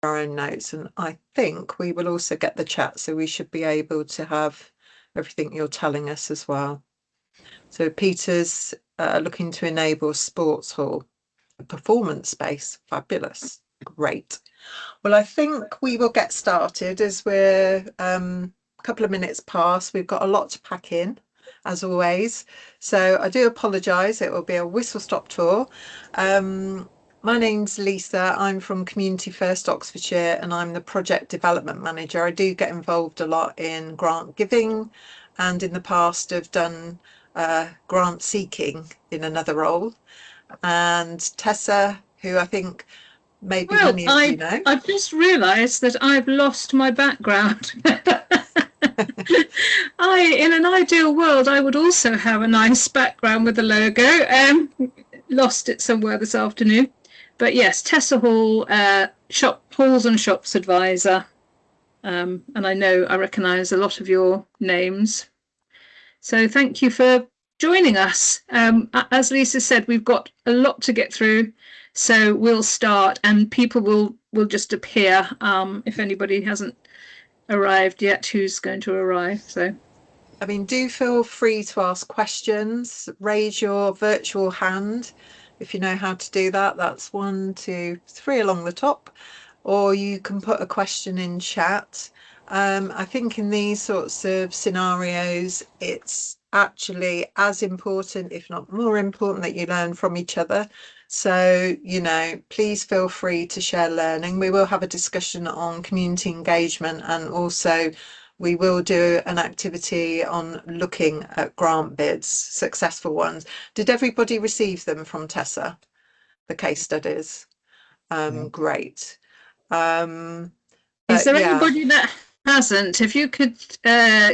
our own notes, and I think we will also get the chat, so we should be able to have everything you're telling us as well. So Peter's looking to enable sports hall, a performance space. Fabulous. Great. Well, I think we will get started as we're a couple of minutes past. We've got a lot to pack in, as always. So I do apologise. It will be a whistle-stop tour. My name's Lisa. I'm from Community First Oxfordshire, and I'm the Project Development Manager. I do get involved a lot in grant giving, and in the past have done grant seeking in another role. And Tessa, who I think maybe many of you know. I've just realised that I've lost my background. In an ideal world, I would also have a nice background with the logo. Lost it somewhere this afternoon. But yes, Tessa Hall, halls and shops advisor. And I recognise a lot of your names. So thank you for joining us. As Lisa said, we've got a lot to get through. So we'll start, and people will just appear if anybody hasn't arrived yet who's going to arrive. So I mean, do feel free to ask questions. Raise your virtual hand if you know how to do that. That's 1, 2, 3 along the top, or you can put a question in chat. I think in these sorts of scenarios, it's actually as important, if not more important, that you learn from each other. So, please feel free to share learning. We will have a discussion on community engagement, and also we will do an activity on looking at grant bids, successful ones. Did everybody receive them from Tessa, the case studies? Great. Is there anybody that hasn't? If you could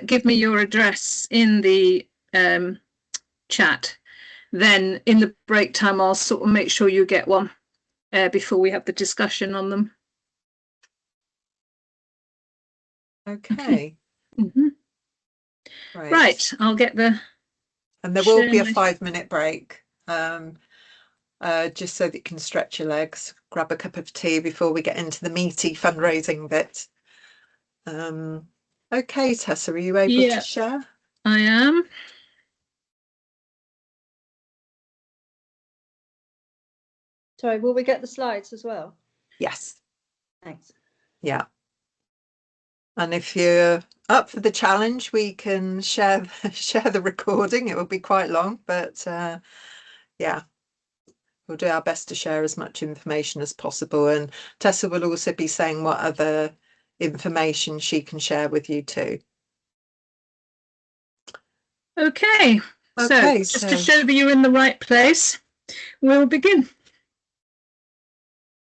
give me your address in the chat, then in the break time I'll sort of make sure you get one before we have the discussion on them. Okay. Right, I'll get the... And there will be a 5-minute break, just so that you can stretch your legs, grab a cup of tea before we get into the meaty fundraising bit. Okay, Tessa, are you able to share? I am. Sorry, will we get the slides as well? Yes. Thanks. Yeah. And if you're up for the challenge, we can share the recording. It will be quite long, but yeah, we'll do our best to share as much information as possible. And Tessa will also be saying what other information she can share with you too. Okay, so just to show that you're in the right place, we'll begin.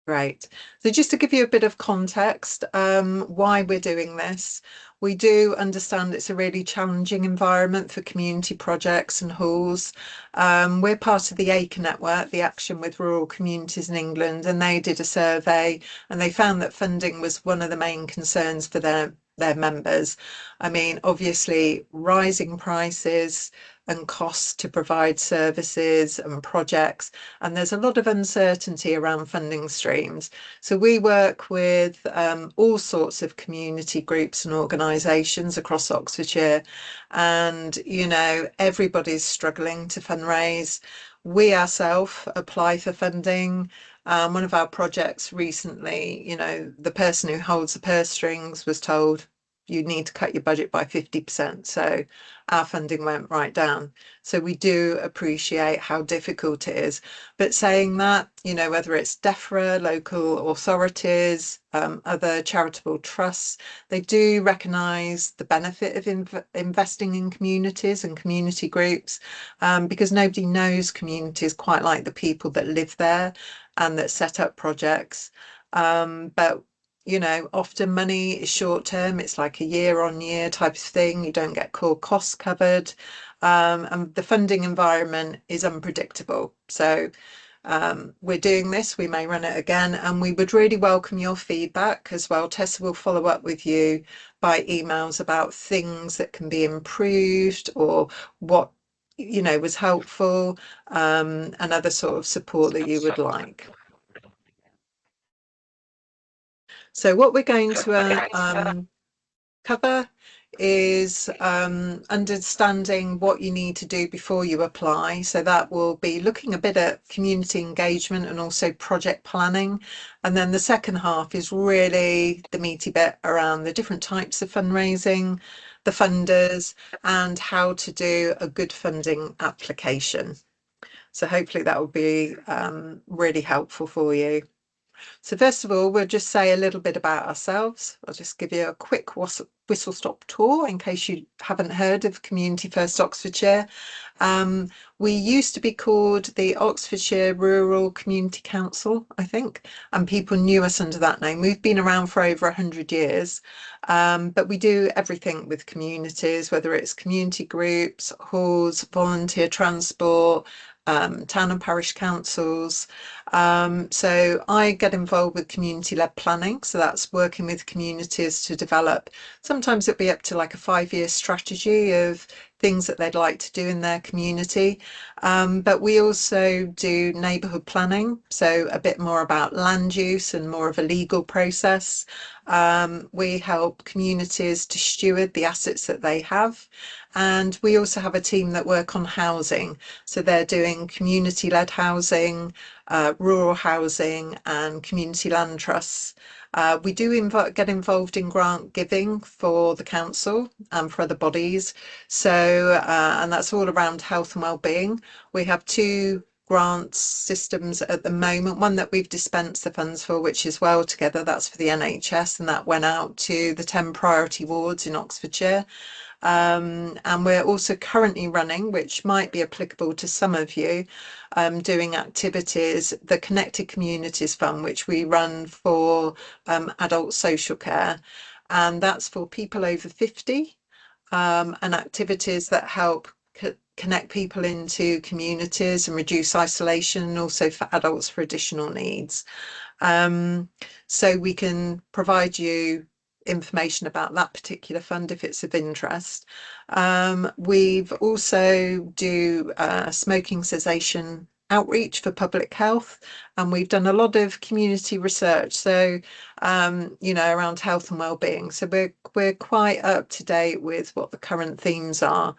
Great. So just to give you a bit of context, why we're doing this, we do understand it's a really challenging environment for community projects and halls. We're part of the ACRE network, the Action with Rural Communities in England, and they did a survey and they found that funding was one of the main concerns for their members. I mean, obviously, rising prices and costs to provide services and projects, and there's a lot of uncertainty around funding streams. So we work with all sorts of community groups and organisations across Oxfordshire, and everybody's struggling to fundraise. We ourselves apply for funding. One of our projects recently, the person who holds the purse strings was told you need to cut your budget by 50%. So our funding went right down. So we do appreciate how difficult it is. But saying that, whether it's DEFRA, local authorities, other charitable trusts, they do recognise the benefit of investing in communities and community groups, because nobody knows communities quite like the people that live there and that set up projects. But often money is short term. It's like a year on year type of thing. You don't get core costs covered. And the funding environment is unpredictable. So we're doing this. We may run it again, and we would really welcome your feedback as well. Tessa will follow up with you by emails about things that can be improved or what was helpful, and other sort of support that you would like. So what we're going to cover is understanding what you need to do before you apply. So that will be looking a bit at community engagement and also project planning. And then the second half is really the meaty bit around the different types of fundraising, the funders, and how to do a good funding application. So hopefully that will be really helpful for you. So first of all, we'll just say a little bit about ourselves. I'll just give you a quick whistle-stop tour in case you haven't heard of Community First Oxfordshire. We used to be called the Oxfordshire Rural Community Council, I think, and people knew us under that name. We've been around for over 100 years, but we do everything with communities, whether it's community groups, halls, volunteer transport, town and parish councils. So I get involved with community-led planning. So that's working with communities to develop. Sometimes it'll be up to like a 5-year strategy of things that they'd like to do in their community. But we also do neighbourhood planning. So a bit more about land use and more of a legal process. We help communities to steward the assets that they have. And we also have a team that work on housing. So they're doing community-led housing, rural housing and community land trusts. We do get involved in grant giving for the council and for other bodies. So, and that's all around health and wellbeing. We have 2 grant systems at the moment, one that we've dispensed the funds for, which is Well Together, that's for the NHS, and that went out to the 10 priority wards in Oxfordshire. And we're also currently running, which might be applicable to some of you, doing activities, the Connected Communities Fund, which we run for adult social care. And that's for people over 50, and activities that help connect people into communities and reduce isolation, and also for adults for additional needs. So we can provide you information about that particular fund if it's of interest. We've also do smoking cessation outreach for public health, and we've done a lot of community research, so around health and well-being. So we're quite up to date with what the current themes are.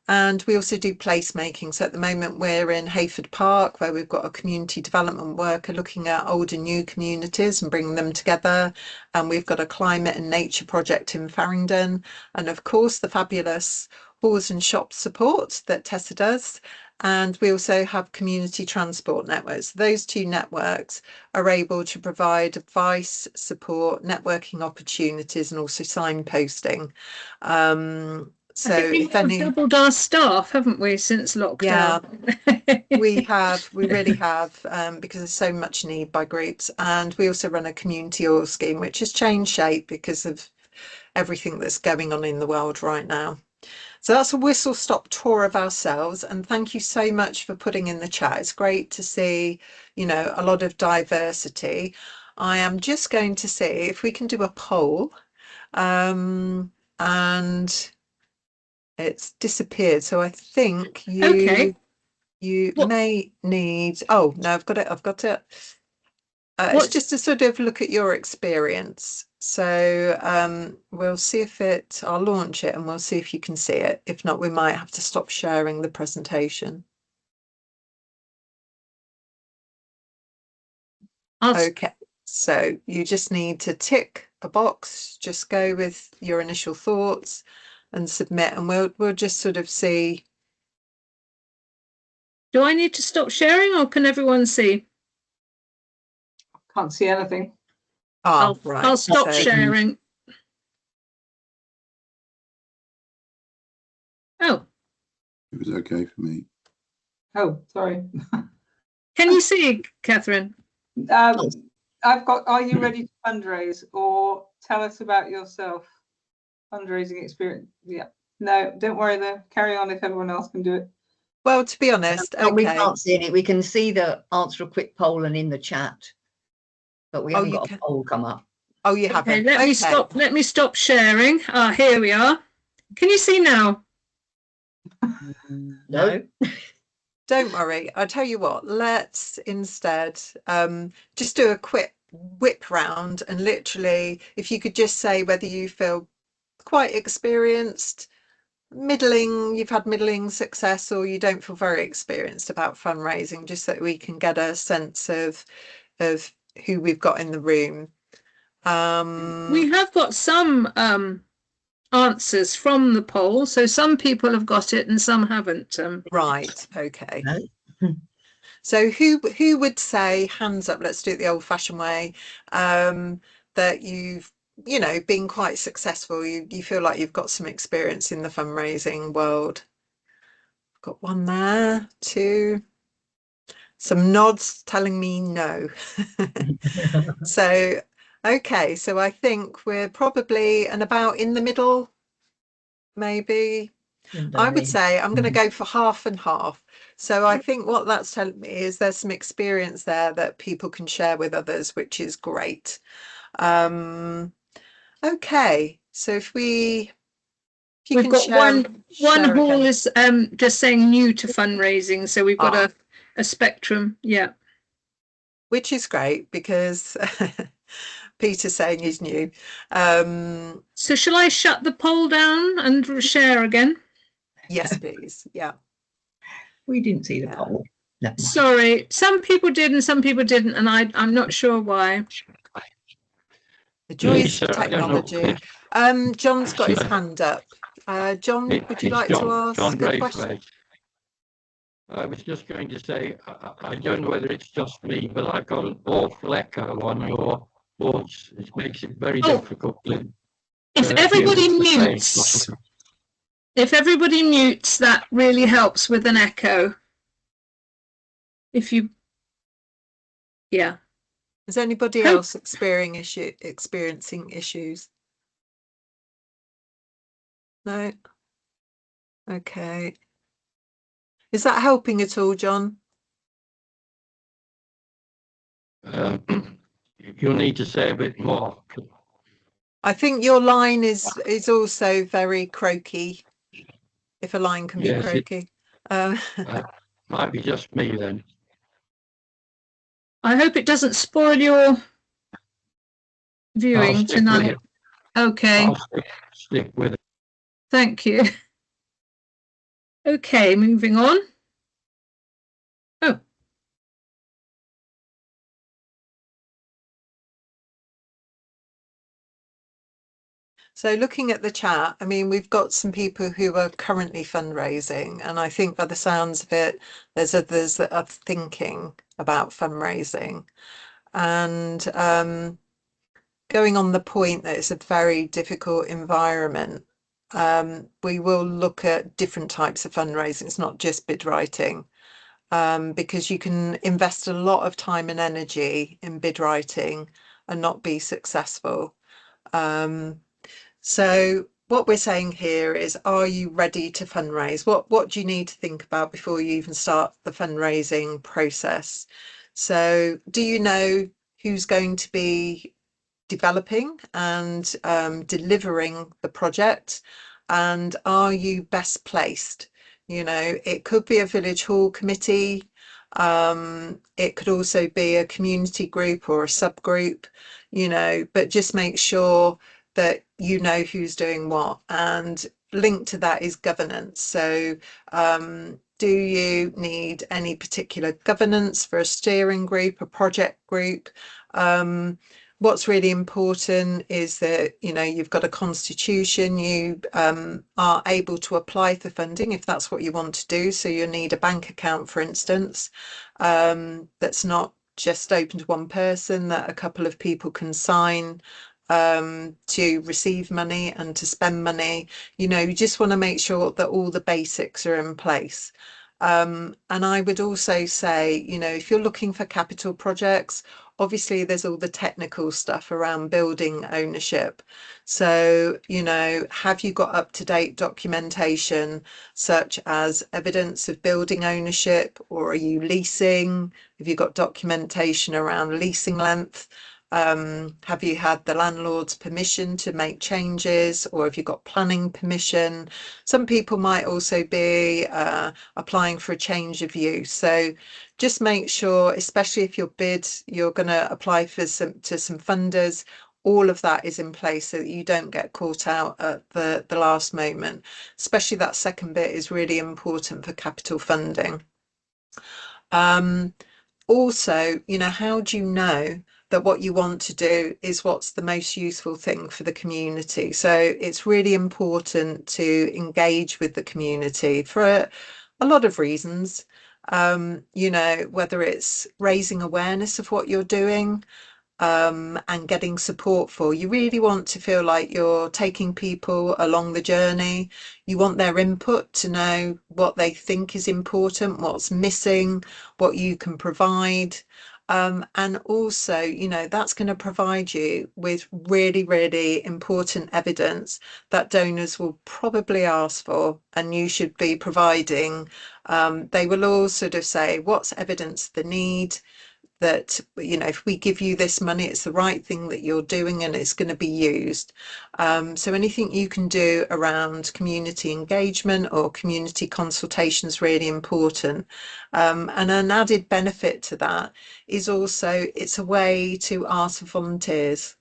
And we also do placemaking. So at the moment we're in Hayford Park, where we've got a community development worker looking at old and new communities and bringing them together. And we've got a climate and nature project in Farringdon. And of course, the fabulous halls and shops support that Tessa does. And we also have community transport networks. Those 2 networks are able to provide advice, support, networking opportunities, and also signposting. So I think if any, doubled our staff, haven't we, since lockdown? Yeah, we really have, because there's so much need by groups. And we also run a community oil scheme, which has changed shape because of everything that's going on in the world right now. So that's a whistle-stop tour of ourselves, and thank you so much for putting in the chat. It's great to see, a lot of diversity. I am just going to see if we can do a poll, and it's disappeared. So I think Okay. you What- may need. Oh no, I've got it. It's just to sort of look at your experience. So we'll see if I'll launch it and we'll see if you can see it. If not, we might have to stop sharing the presentation. Okay, so you just need to tick a box, just go with your initial thoughts and submit, and we'll just sort of see. Do I need to stop sharing, or can everyone see? Can't see anything. Right. I'll stop sharing. Oh. It was okay for me. Oh, sorry. Can you see, Catherine? I've got, are you ready to fundraise, or tell us about yourself? Fundraising experience. Yeah. No, don't worry though. Carry on if everyone else can do it. Well, to be honest, no, we can't see it. We can see the answer a quick poll and in the chat, but we haven't got a poll come up. Oh, you haven't. Let me stop sharing. Here we are. Can you see now? No. Don't worry. I'll tell you what, let's instead just do a quick whip round and literally, if you could just say whether you feel quite experienced, middling, you've had middling success, or you don't feel very experienced about fundraising, just so that we can get a sense of who we've got in the room. We have got some answers from the poll, so some people have got it and some haven't. Right, okay. No. So who would say, hands up, let's do it the old fashioned way, that you've, you know, been quite successful, you feel like you've got some experience in the fundraising world? Got one there, two, some nods telling me no. So, okay, so I think we're probably and about in the middle, maybe. I would say I'm going to go for half and half. So I think what that's telling me is there's some experience there that people can share with others, which is great. Okay, so if you We've can got share, one hall again. is just saying new to fundraising, so we've got Ah. a spectrum. Yeah, Which is great because Peter's saying he's new. so shall I shut the poll down and share again? Yes, please. Yeah. We didn't see the Yeah. poll. Never mind. Sorry, some people did and some people didn't, and I'm not sure why. The joys Lisa, of I don't know. technology. John's got his hand up. John, would you like to ask John a question? Braithwaite. I was just going to say, I don't know whether it's just me, but I've got an awful echo on your voice. It makes it very difficult. If everybody mutes, that really helps with an echo. If you, yeah. Is anybody else experiencing issues? No? Okay. Is that helping at all, John? You'll need to say a bit more. I think your line is also very croaky, if a line can be croaky. Might be just me then. I hope it doesn't spoil your viewing tonight. Okay. I'll stick with it. Thank you. Okay, moving on. Oh. So looking at the chat, I mean, we've got some people who are currently fundraising, and I think by the sounds of it, there's others that are thinking about fundraising. And going on the point that it's a very difficult environment, we will look at different types of fundraising. It's not just bid writing, because you can invest a lot of time and energy in bid writing and not be successful. So what we're saying here is, are you ready to fundraise? What do you need to think about before you even start the fundraising process? So do you know who's going to be developing and delivering the project? And are you best placed? You know, it could be a village hall committee. It could also be a community group or a subgroup, you know, but just make sure that you know who's doing what, and linked to that is governance. So do you need any particular governance for a steering group, a project group? What's really important is that, you know, you've got a constitution, you are able to apply for funding if that's what you want to do. So you'll need a bank account, for instance, that's not just open to one person, that a couple of people can sign to receive money and to spend money. You know, you just want to make sure that all the basics are in place. And I would also say, you know, if you're looking for capital projects, obviously there's all the technical stuff around building ownership. So, you know, have you got up-to-date documentation such as evidence of building ownership, or are you leasing? Have you got documentation around leasing length? Have you had the landlord's permission to make changes, or have you got planning permission? Some people might also be applying for a change of use. So just make sure, especially if your bid, you're going to apply for to some funders, all of that is in place so that you don't get caught out at the last moment. Especially that second bit is really important for capital funding. Also, you know, how do you know that what you want to do is what's the most useful thing for the community? So it's really important to engage with the community for a lot of reasons. You know, whether it's raising awareness of what you're doing, and getting support for. You really want to feel like you're taking people along the journey. You want their input to know what they think is important, what's missing, what you can provide. And also, you know, that's going to provide you with really, really important evidence that donors will probably ask for, and you should be providing. They will all sort of say, what's evidence the need? That, you know, if we give you this money, it's the right thing that you're doing and it's going to be used. So anything you can do around community engagement or community consultation is really important. And an added benefit to that is also it's a way to ask for volunteers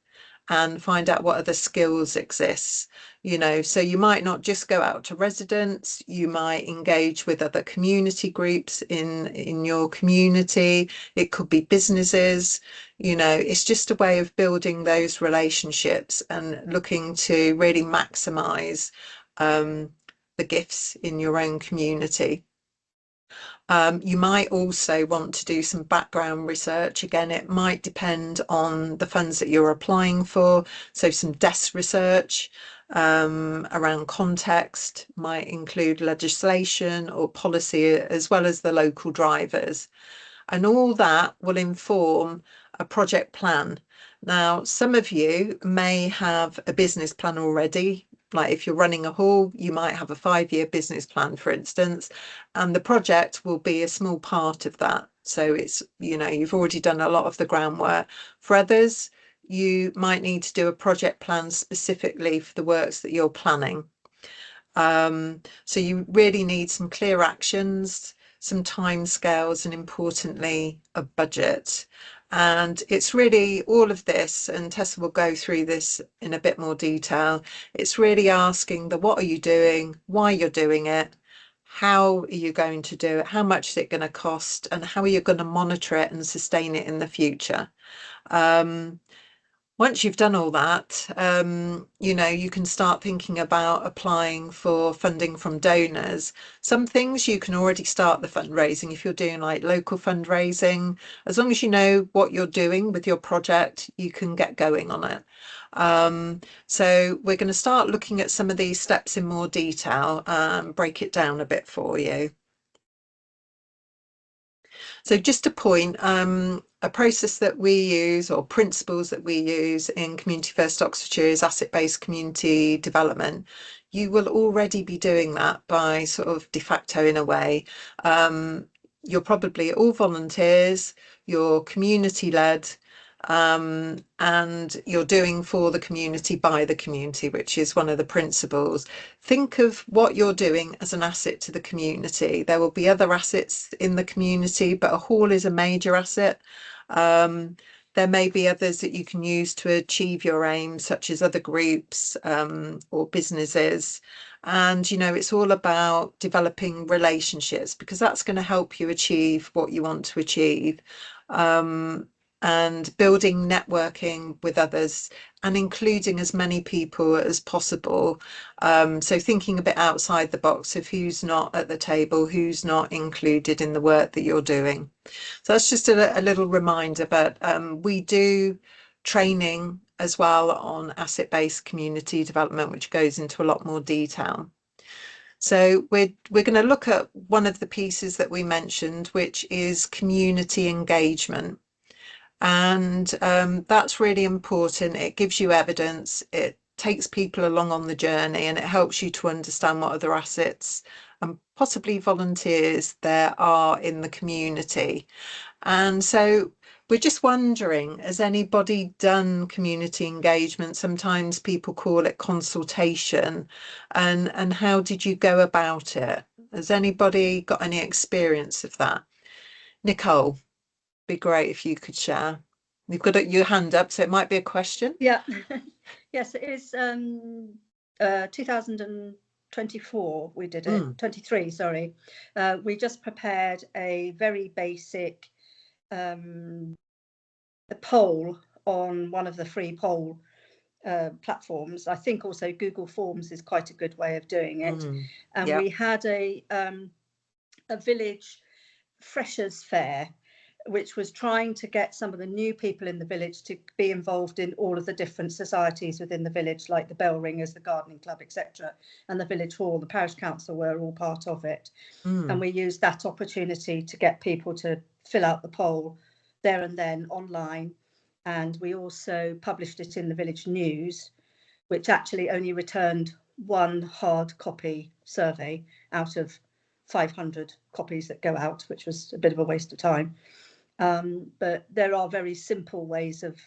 and find out what other skills exist, you know. So you might not just go out to residents, you might engage with other community groups in your community. It could be businesses, you know. It's just a way of building those relationships and looking to really maximize the gifts in your own community. You might also want to do some background research. Again, it might depend on the funds that you're applying for. So some desk research around context might include legislation or policy, as well as the local drivers. And all that will inform a project plan. Now, some of you may have a business plan already. Like if you're running a hall, you might have a 5-year business plan, for instance, and the project will be a small part of that. So it's, you know, you've already done a lot of the groundwork. For others, you might need to do a project plan specifically for the works that you're planning. So you really need some clear actions, some timescales, and importantly, a budget. And it's really all of this, and Tessa will go through this in a bit more detail. It's really asking the what are you doing, why you're doing it, how are you going to do it, how much is it going to cost, and how are you going to monitor it and sustain it in the future. Once you've done all that, you know, you can start thinking about applying for funding from donors. Some things you can already start the fundraising if you're doing like local fundraising. As long as you know what you're doing with your project, you can get going on it. So we're going to start looking at some of these steps in more detail and break it down a bit for you. So just a point, a process that we use or principles that we use in Community First Oxfordshire is asset-based community development. You will already be doing that by sort of de facto in a way. You're probably all volunteers, you're community-led, and you're doing for the community by the community, which is one of the principles. Think of what you're doing as an asset to the community. There will be other assets in the community, but a hall is a major asset. There may be others that you can use to achieve your aims, such as other groups or businesses. And, you know, it's all about developing relationships because that's going to help you achieve what you want to achieve. And building networking with others and including as many people as possible. So thinking a bit outside the box of who's not at the table, who's not included in the work that you're doing. So that's just a little reminder, but we do training as well on asset-based community development, which goes into a lot more detail. So we're going to look at one of the pieces that we mentioned, which is community engagement. And that's really important. It gives you evidence, it takes people along on the journey, and it helps you to understand what other assets and possibly volunteers there are in the community. And so we're just wondering, has anybody done community engagement? Sometimes people call it consultation. And how did you go about it? Has anybody got any experience of that? Nicole, be great if you could share. You've got your hand up, so it might be a question. Yeah. Yes, it is 2024 we did it. 23, sorry. We just prepared a very basic a poll on one of the free poll platforms. I think also Google Forms is quite a good way of doing it. And Yep. we had a village freshers fair, which was trying to get some of the new people in the village to be involved in all of the different societies within the village, like the bell ringers, the gardening club, etc., and the village hall. The parish council were all part of it. And we used that opportunity to get people to fill out the poll there and then online. And we also published it in the village news, which actually only returned one hard copy survey out of 500 copies that go out, which was a bit of a waste of time. But there are very simple ways of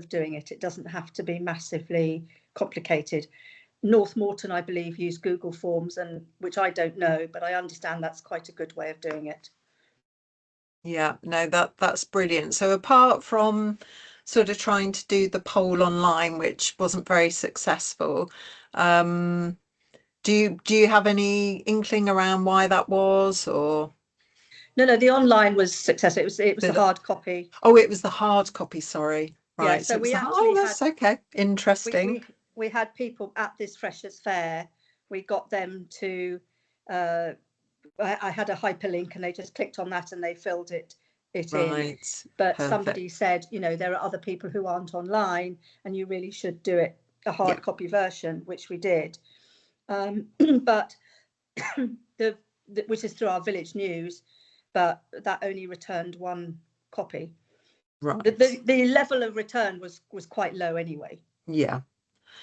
doing it. It doesn't have to be massively complicated. North Morton, I believe, use Google Forms, and which I don't know, but I understand that's quite a good way of doing it. Yeah, no, that's brilliant. So apart from sort of trying to do the poll online, which wasn't very successful, do you have any inkling around why that was, or? No, the online was successful. It was the hard copy. Oh, it was the hard copy, sorry. Right. Yeah, so it was we oh, actually that's okay. Interesting. we had people at this freshers fair. We got them to I had a hyperlink and they just clicked on that and they filled it in. But Perfect. somebody said, you know, there are other people who aren't online and you really should do it a hard copy version, which we did. But which is through our village news, but that only returned one copy. Right. The level of return was quite low anyway. Yeah.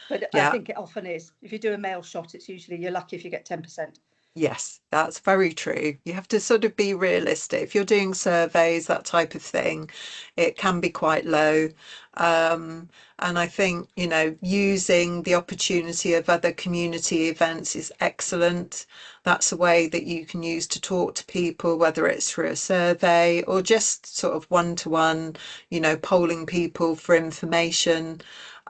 But I think it often is. If you do a mail shot, it's usually you're lucky if you get 10%. Yes, that's very true. You have to sort of be realistic. If you're doing surveys, that type of thing, it can be quite low. And I think, you know, using the opportunity of other community events is excellent. That's a way that you can use to talk to people, whether it's through a survey or just sort of one-to-one, you know, polling people for information.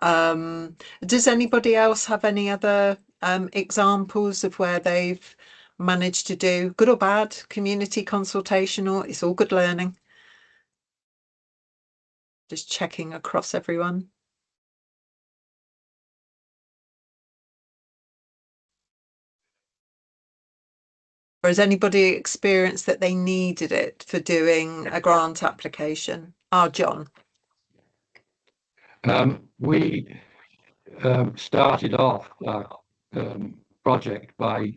Does anybody else have any other examples of where they've managed to do good or bad community consultation, or it's all good learning? Just checking across everyone. Or has anybody experienced that they needed it for doing a grant application? John. We started off our project by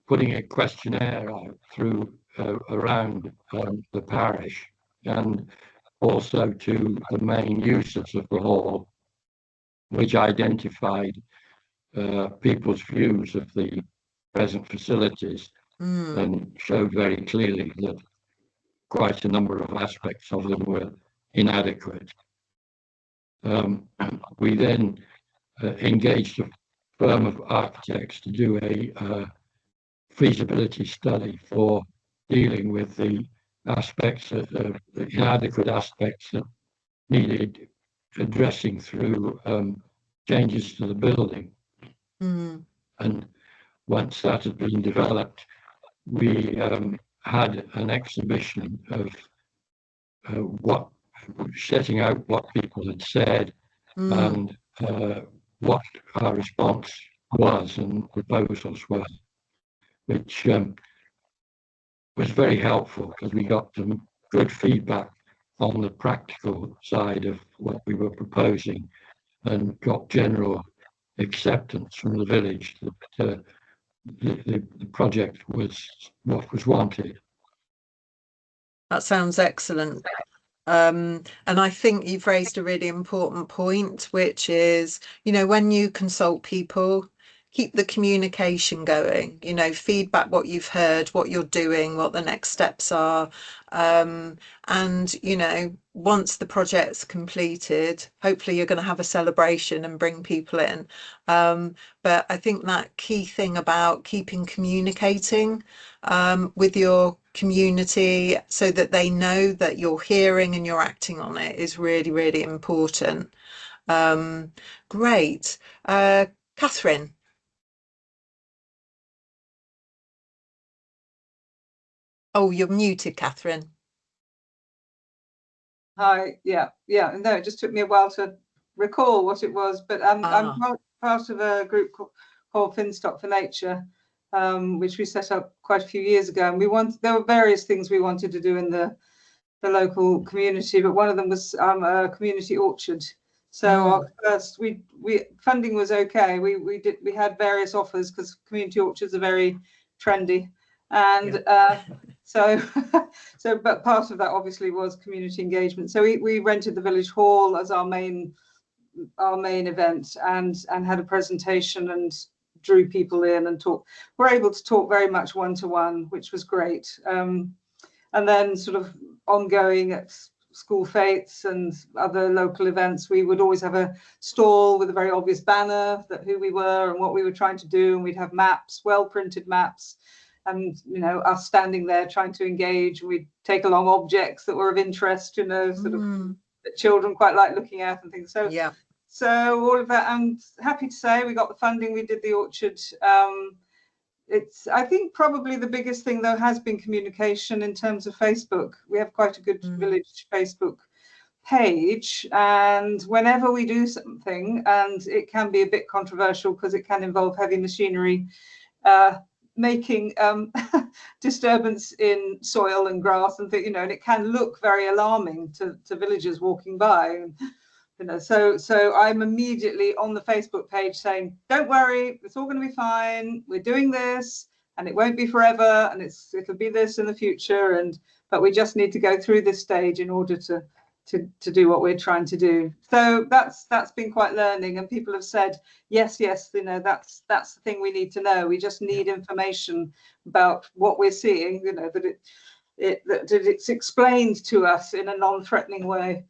putting a questionnaire out through around the parish and also to the main users of the hall, which identified people's views of the present facilities and showed very clearly that quite a number of aspects of them were inadequate. We then engaged a firm of architects to do a feasibility study for dealing with the aspects, the inadequate aspects that needed addressing through changes to the building. And once that had been developed, we had an exhibition of setting out what people had said and what our response was and proposals were, which was very helpful because we got some good feedback on the practical side of what we were proposing and got general acceptance from the village that the project was what was wanted. That sounds excellent. And I think you've raised a really important point, which is, you know, when you consult people, keep the communication going, you know, feedback what you've heard, what you're doing, what the next steps are. And, you know, once the project's completed, hopefully you're going to have a celebration and bring people in. But I think that key thing about keeping communicating with your community so that they know that you're hearing and you're acting on it is really, really important. Great. Catherine. Oh, you're muted, Catherine. Hi, yeah. No, it just took me a while to recall what it was, but I'm part of a group called Finstock for Nature, which we set up quite a few years ago. And there were various things we wanted to do in the local community, but one of them was a community orchard. So our first, funding was okay. We had various offers because community orchards are very trendy, and but part of that obviously was community engagement. So we rented the village hall as our main event, and had a presentation and drew people in and we're able to talk very much one-to-one, which was great. And then sort of ongoing at school fetes and other local events, we would always have a stall with a very obvious banner that who we were and what we were trying to do, and we'd have maps, well printed maps, and you know, us standing there trying to engage. We'd take along objects that were of interest, you know, sort of that children quite like looking at and things. So yeah, so all of that. I'm happy to say we got the funding, we did the orchard. I think probably the biggest thing though has been communication in terms of Facebook. We have quite a good village Facebook page, and whenever we do something, and it can be a bit controversial because it can involve heavy machinery making disturbance in soil and grass and you know, and it can look very alarming to villagers walking by. You know, so I'm immediately on the Facebook page saying, don't worry, it's all going to be fine. We're doing this and it won't be forever, and it'll be this in the future, but we just need to go through this stage in order to do what we're trying to do. So that's been quite learning, and people have said, yes, you know, that's the thing we need to know. We just need information about what we're seeing, you know, that it's explained to us in a non-threatening way.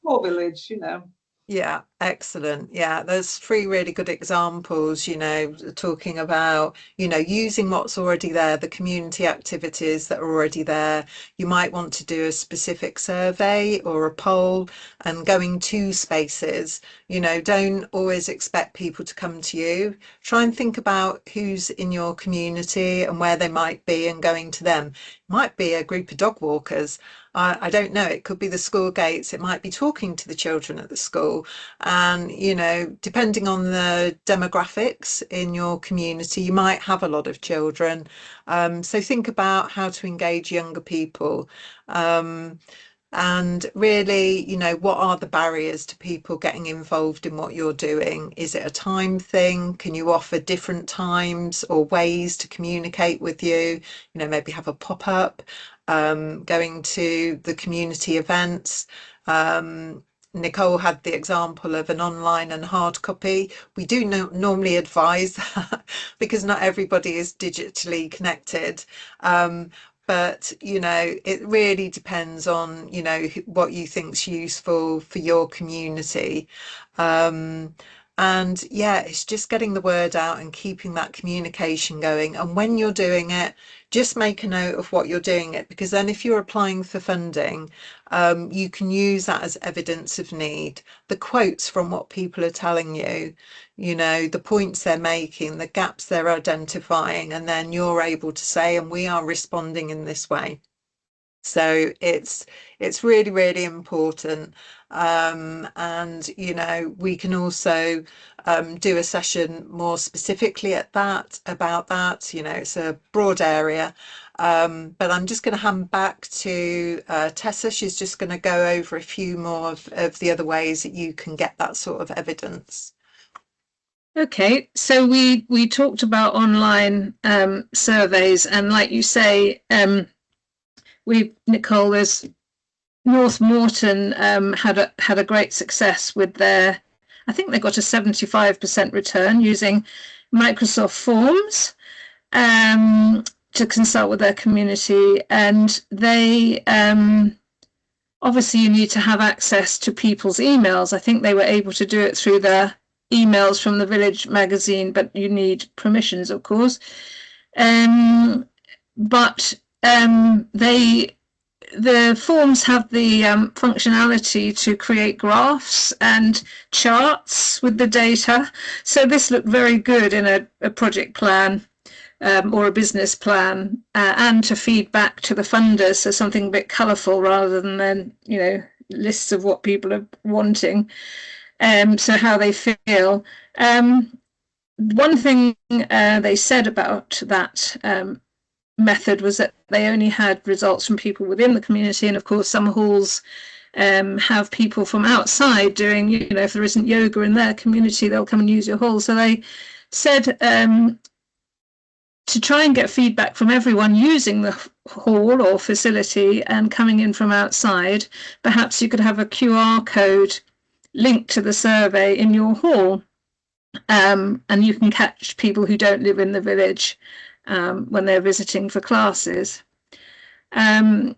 Small village, you know. Yeah, excellent. Yeah, there's 3 really good examples, you know, talking about, you know, using what's already there, the community activities that are already there. You might want to do a specific survey or a poll, and going to spaces, you know, don't always expect people to come to you. Try and think about who's in your community and where they might be, and going to them. It might be a group of dog walkers. I don't know, it could be the school gates, it might be talking to the children at the school. And, you know, depending on the demographics in your community, you might have a lot of children. So think about how to engage younger people. And really, you know, what are the barriers to people getting involved in what you're doing? Is it a time thing? Can you offer different times or ways to communicate with you? You know, maybe have a pop-up, going to the community events. Nicole had the example of an online and hard copy. We do normally advise that because not everybody is digitally connected. But, you know, it really depends on, you know, what you think's useful for your community. And yeah, it's just getting the word out and keeping that communication going. And when you're doing it, just make a note of what you're doing it, because then if you're applying for funding, you can use that as evidence of need. The quotes from what people are telling you, you know, the points they're making, the gaps they're identifying, and then you're able to say, and we are responding in this way. So it's really, really important. And, you know, we can also do a session more specifically about that. You know, it's a broad area. But I'm just going to hand back to Tessa. She's just going to go over a few more of the other ways that you can get that sort of evidence. Okay, so we talked about online surveys, and like you say, Nicole, there's North Morton had a great success with their, I think they got a 75% return using Microsoft Forms to consult with their community, and they obviously you need to have access to people's emails. I think they were able to do it through their emails from the Village magazine, but you need permissions, of course. But the forms have the functionality to create graphs and charts with the data. So this looked very good in a project plan or a business plan, and to feed back to the funders, so something a bit colourful rather than lists of what people are wanting. So how they feel. One thing they said about that method was that they only had results from people within the community, and of course some halls have people from outside doing, if there isn't yoga in their community, they'll come and use your hall. So they said to try and get feedback from everyone using the hall or facility and coming in from outside, perhaps you could have a QR code linked to the survey in your hall, and you can catch people who don't live in the village when they're visiting for classes. And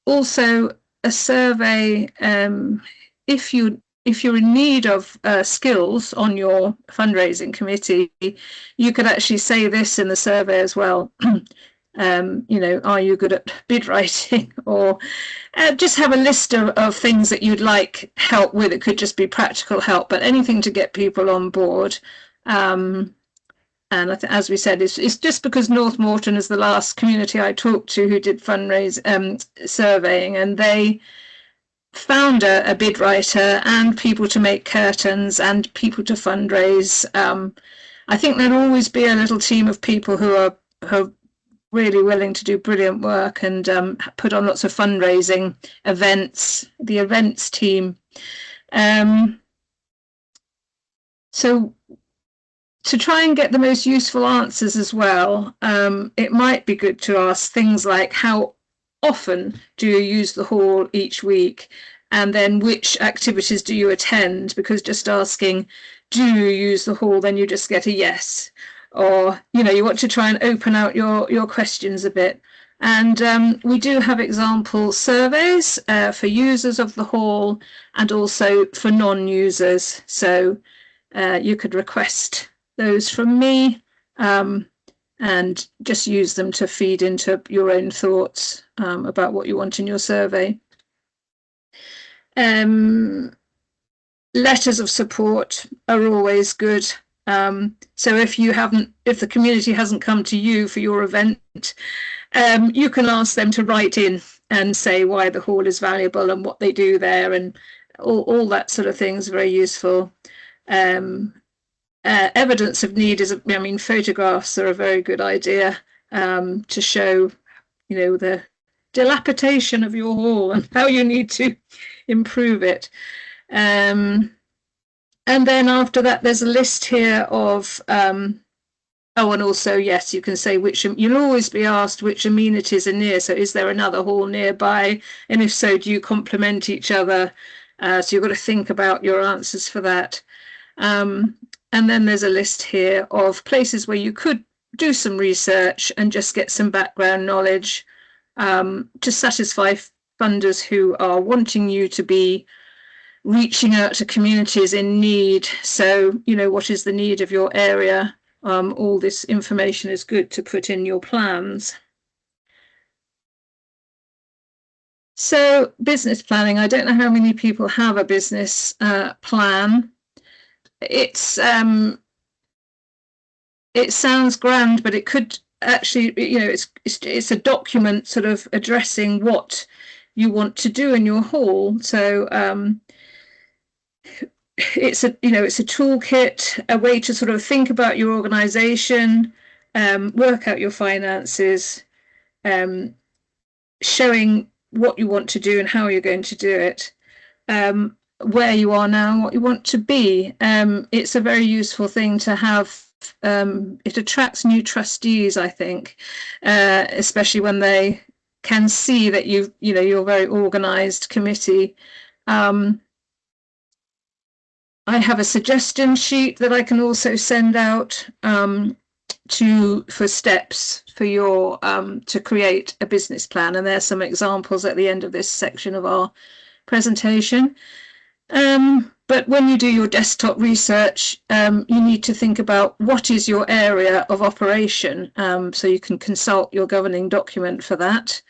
also a survey, if you're in need of skills on your fundraising committee, you could actually say this in the survey as well. Are you good at bid writing? Or just have a list of things that you'd like help with. It could just be practical help, but anything to get people on board. And as we said, it's just because North Morton is the last community I talked to who did surveying, and they found a bid writer and people to make curtains and people to fundraise. I think there'll always be a little team of people who are really willing to do brilliant work and put on lots of fundraising events, the events team. So to try and get the most useful answers as well, it might be good to ask things like, how often do you use the hall each week? And then which activities do you attend? Because just asking, do you use the hall, then you just get a yes. Or, you want to try and open out your questions a bit. And we do have example surveys for users of the hall and also for non-users. So you could request those from me and just use them to feed into your own thoughts about what you want in your survey. Letters of support are always good. So if the community hasn't come to you for your event, you can ask them to write in and say why the hall is valuable and what they do there, and all that sort of thing is very useful. Evidence of need is, photographs are a very good idea to show, the dilapidation of your hall and how you need to improve it. And then after that, there's a list here of, and also, yes, you can say you'll always be asked which amenities are near. So is there another hall nearby? And if so, do you complement each other? So you've got to think about your answers for that. And then there's a list here of places where you could do some research and just get some background knowledge to satisfy funders who are wanting you to be reaching out to communities in need. So, what is the need of your area? All this information is good to put in your plans. So business planning, I don't know how many people have a business plan. It sounds grand, but it could actually, it's a document sort of addressing what you want to do in your hall. So it's a toolkit, a way to sort of think about your organization, work out your finances, showing what you want to do and how you're going to do it, where you are now and what you want to be. It's a very useful thing to have. It attracts new trustees, I think, especially when they can see that you're a very organised committee. I have a suggestion sheet that I can also send out for steps for your to create a business plan, and there's some examples at the end of this section of our presentation. But when you do your desktop research, you need to think about what is your area of operation, so you can consult your governing document for that.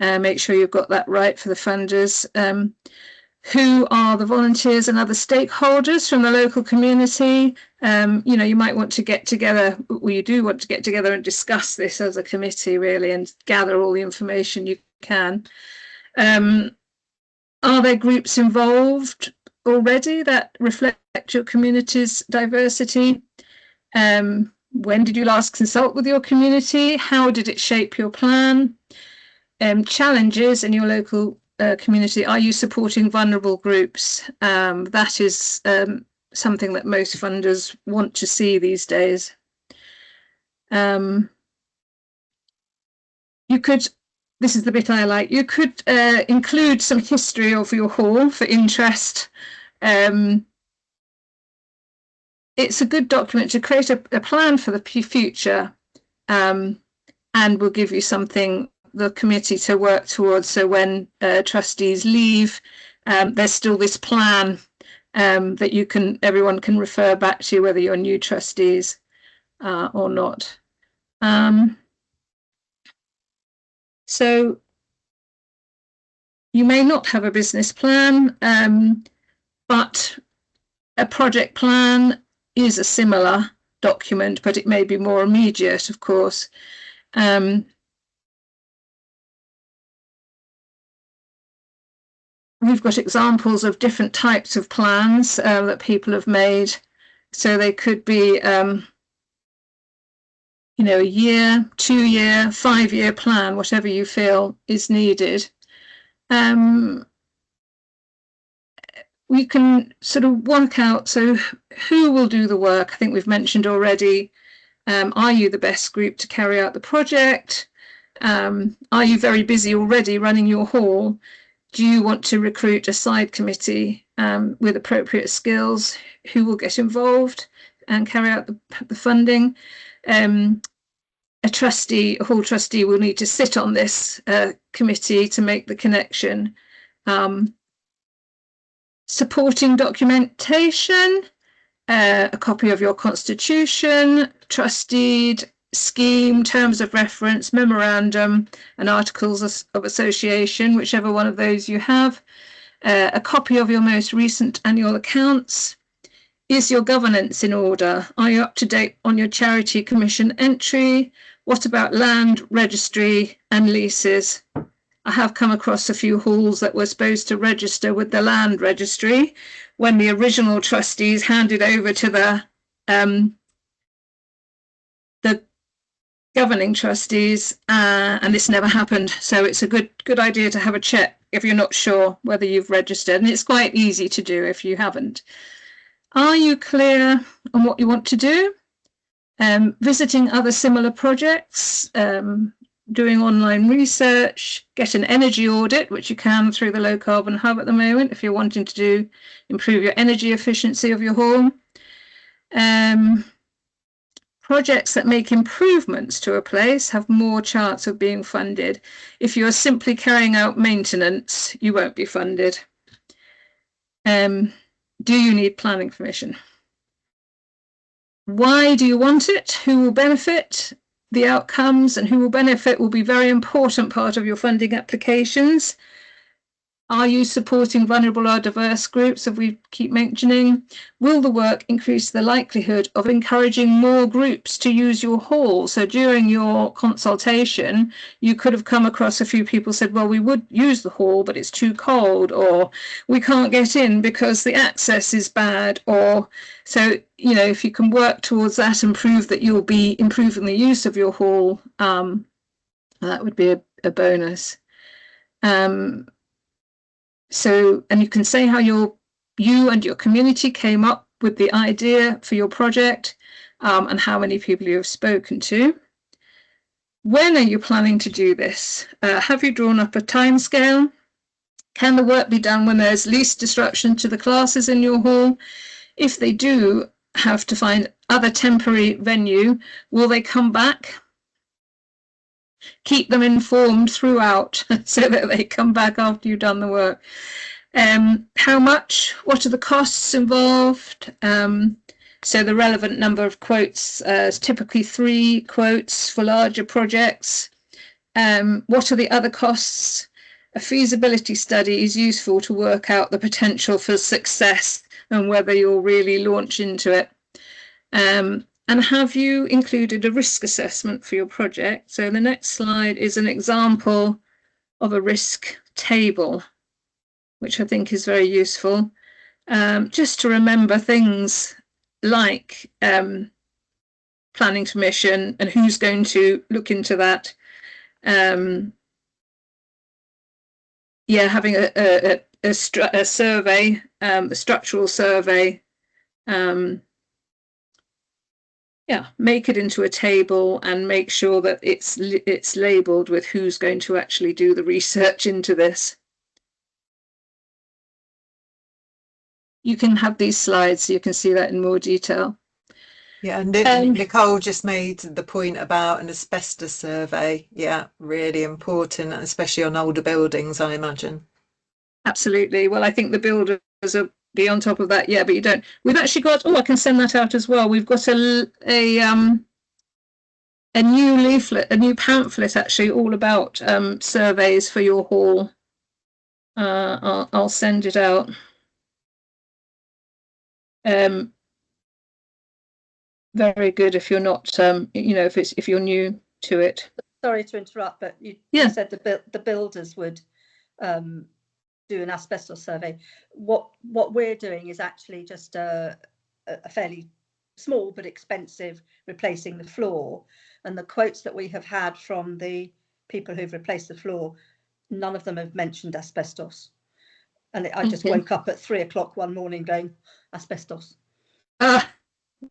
Make sure you've got that right for the funders. Who are the volunteers and other stakeholders from the local community? You know, you might want to get together, or you do want to get together and discuss this as a committee, really, and gather all the information you can. Are there groups involved already that reflect your community's diversity? When did you last consult with your community? How did it shape your plan? Challenges in your local community. Are you supporting vulnerable groups? That is something that most funders want to see these days. You could, this is the bit I like, you could include some history of your hall for interest. It's a good document to create a plan for the future, and will give you something, the committee, to work towards. So when trustees leave, there's still this plan that everyone can refer back to, whether you're new trustees or not. So you may not have a business plan, but a project plan is a similar document, but it may be more immediate, of course. We've got examples of different types of plans that people have made. So they could be, you know, a year, 2-year, 5-year plan, whatever you feel is needed. We can sort of work out, so who will do the work? I think we've mentioned already, are you the best group to carry out the project? Are you very busy already running your hall? Do you want to recruit a side committee with appropriate skills who will get involved and carry out the funding? A hall trustee will need to sit on this committee to make the connection. Supporting documentation, a copy of your constitution, trustee scheme, terms of reference, memorandum, and articles of association, whichever one of those you have, a copy of your most recent annual accounts. Is your governance in order? Are you up to date on your charity commission entry? What about land registry and leases? I have come across a few halls that were supposed to register with the land registry when the original trustees handed over to the governing trustees, and this never happened. So it's a good idea to have a check if you're not sure whether you've registered, and it's quite easy to do if you haven't. Are you clear on what you want to do? Visiting other similar projects, doing online research, get an energy audit, which you can through the Low Carbon Hub at the moment if you're wanting to improve your energy efficiency of your hall. Projects that make improvements to a place have more chance of being funded. If you're simply carrying out maintenance, you won't be funded. Do you need planning permission? Why do you want it? Who will benefit? The outcomes and who will benefit will be a very important part of your funding applications. Are you supporting vulnerable or diverse groups, as we keep mentioning? Will the work increase the likelihood of encouraging more groups to use your hall? So during your consultation, you could have come across a few people said, well, we would use the hall, but it's too cold, or we can't get in because the access is bad. Or so, you know, if you can work towards that and prove that you'll be improving the use of your hall, that would be a bonus. So, and you can say how you and your community came up with the idea for your project, and how many people you have spoken to. When are you planning to do this? Have you drawn up a timescale? Can the work be done when there's least disruption to the classes in your hall? if they do have to find other temporary venue, will they come back? Keep them informed throughout so that they come back after you've done the work. How much? What are the costs involved? So the relevant number of quotes is typically 3 quotes for larger projects. What are the other costs? A feasibility study is useful to work out the potential for success and whether you'll really launch into it. And have you included a risk assessment for your project? So the next slide is an example of a risk table, which I think is very useful. Just to remember things like planning permission and who's going to look into that. Yeah, having a survey, a structural survey. Yeah, make it into a table and make sure that it's labelled with who's going to actually do the research into this. You can have these slides so you can see that in more detail. Yeah, Nicole just made the point about an asbestos survey. Yeah, really important, especially on older buildings, I imagine. Absolutely. Well, I think the builders are be on top of that. Yeah, but you don't. We've actually got. Oh, I can send that out as well. We've got a new leaflet, a new pamphlet, actually, all about surveys for your hall. I'll send it out. Very good if you're not, you know, if you're new to it. Sorry to interrupt, but you said the builders would do an asbestos survey. What we're doing is actually just a fairly small but expensive replacing the floor. And the quotes that we have had from the people who've replaced the floor, none of them have mentioned asbestos. And I just woke up at 3 o'clock one morning going, asbestos.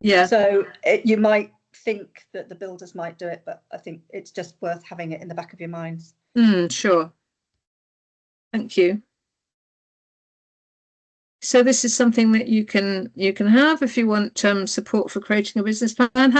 Yeah. So you might think that the builders might do it, but I think it's just worth having it in the back of your minds. Sure. Thank you. So this is something that you can have if you want support for creating a business plan.